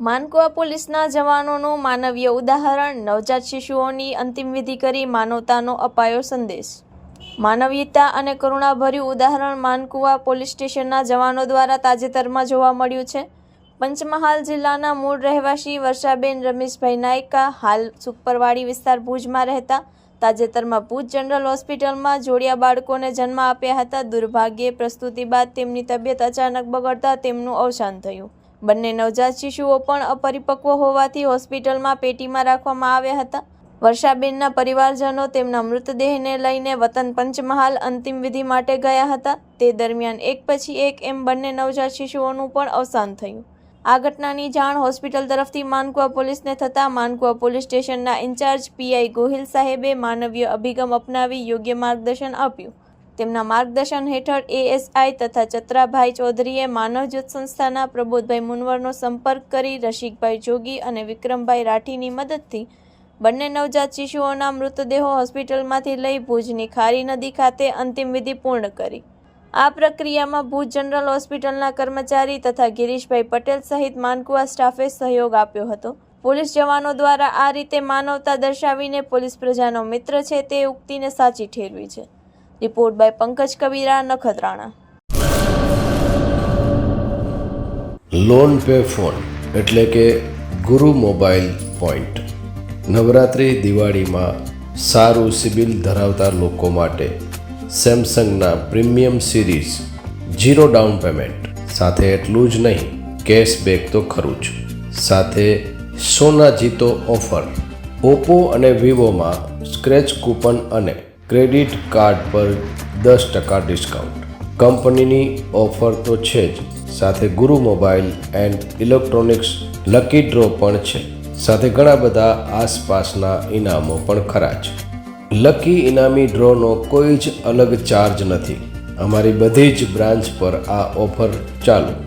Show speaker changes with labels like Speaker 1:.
Speaker 1: માનકુવા પોલીસના જવાનોનું માનવીય ઉદાહરણ, નવજાત શિશુઓની અંતિમ વિધિ કરી માનવતાનો અપાયો સંદેશ। માનવીયતા અને કરુણાભર્યું ઉદાહરણ માનકુવા પોલીસ સ્ટેશનના જવાનો દ્વારા તાજેતરમાં જોવા મળ્યું છે। પંચમહાલ જિલ્લાના મૂળ રહેવાસી વર્ષાબેન રમેશભાઈ નાયકા હાલ સુખપરવાડી વિસ્તાર ભુજમાં રહેતા તાજેતરમાં ભુજ જનરલ હોસ્પિટલમાં જોડિયા બાળકોને જન્મ આપ્યા હતા। દુર્ભાગ્યે પ્રસ્તુતિ બાદ તેમની તબિયત અચાનક બગડતા તેમનું અવસાન થયું। બંને નવજાત શિશુઓ પણ અપરિપક્વ હોવાથી હોસ્પિટલમાં પેટીમાં રાખવામાં આવ્યા હતા। વર્ષાબેનના પરિવારજનો તેમના મૃતદેહને લઈને વતન પંચમહાલ અંતિમ વિધિ માટે ગયા હતા। તે દરમિયાન એક પછી એક એમ બંને નવજાત શિશુઓનું પણ અવસાન થયું। આ ઘટનાની જાણ હોસ્પિટલ તરફથી માનકુવા પોલીસને થતાં માનકુવા પોલીસ સ્ટેશનના ઇન્ચાર્જ પીઆઈ ગોહિલ સાહેબે માનવીય અભિગમ અપનાવી યોગ્ય માર્ગદર્શન આપ્યું। તેમના માર્ગદર્શન હેઠળ એએસઆઈ તથા ચત્રાભાઈ ચૌધરીએ માનવજ્યોત સંસ્થાના પ્રબોધભાઈ મુનવરનો સંપર્ક કરી રસિકભાઈ જોગી અને વિક્રમભાઈ રાઠીની મદદથી બંને નવજાત શિશુઓના મૃતદેહો હોસ્પિટલમાંથી લઈ ભુજની ખારી નદી ખાતે અંતિમ વિધિ પૂર્ણ કરી। આ પ્રક્રિયામાં ભુજ જનરલ હોસ્પિટલના કર્મચારી તથા ગિરીશભાઈ પટેલ સહિત માનકુવા સ્ટાફે સહયોગ આપ્યો હતો। પોલીસ જવાનો દ્વારા આ રીતે માનવતા દર્શાવીને પોલીસ પ્રજાનો મિત્ર છે તે ઉક્તિને સાચી ઠેરવી છે। Report by Pankaj Kabira, Nakhatrana.
Speaker 2: Loan પે ફોન એટલે કે ગુરુ મોબાઈલ પોઈન્ટ નવરાત્રિ દિવાળીમાં સારું સિબિલ ધરાવતા લોકો માટે સેમસંગના પ્રીમિયમ સિરીઝ 0 ડાઉન પેમેન્ટ સાથે એટલું જ નહીં, કેશબેક તો ખરું જ, સાથે સોના જીતો ઓફર। ઓપ્પો અને વિવોમાં સ્ક્રેચ કૂપન અને ક્રેડિટ કાર્ડ પર 10% ડિસ્કાઉન્ટ। કંપનીની ઓફર તો છે જ, સાથે ગુરુ mobile and electronics lucky draw પણ છે, સાથે ઘણા બધા આસપાસના ઇનામો પણ ખરા જ। લકી ઇનામી ડ્રોનો કોઈ જ અલગ ચાર્જ નથી। અમારી બધી જ બ્રાન્ચ પર આ ઓફર ચાલુ।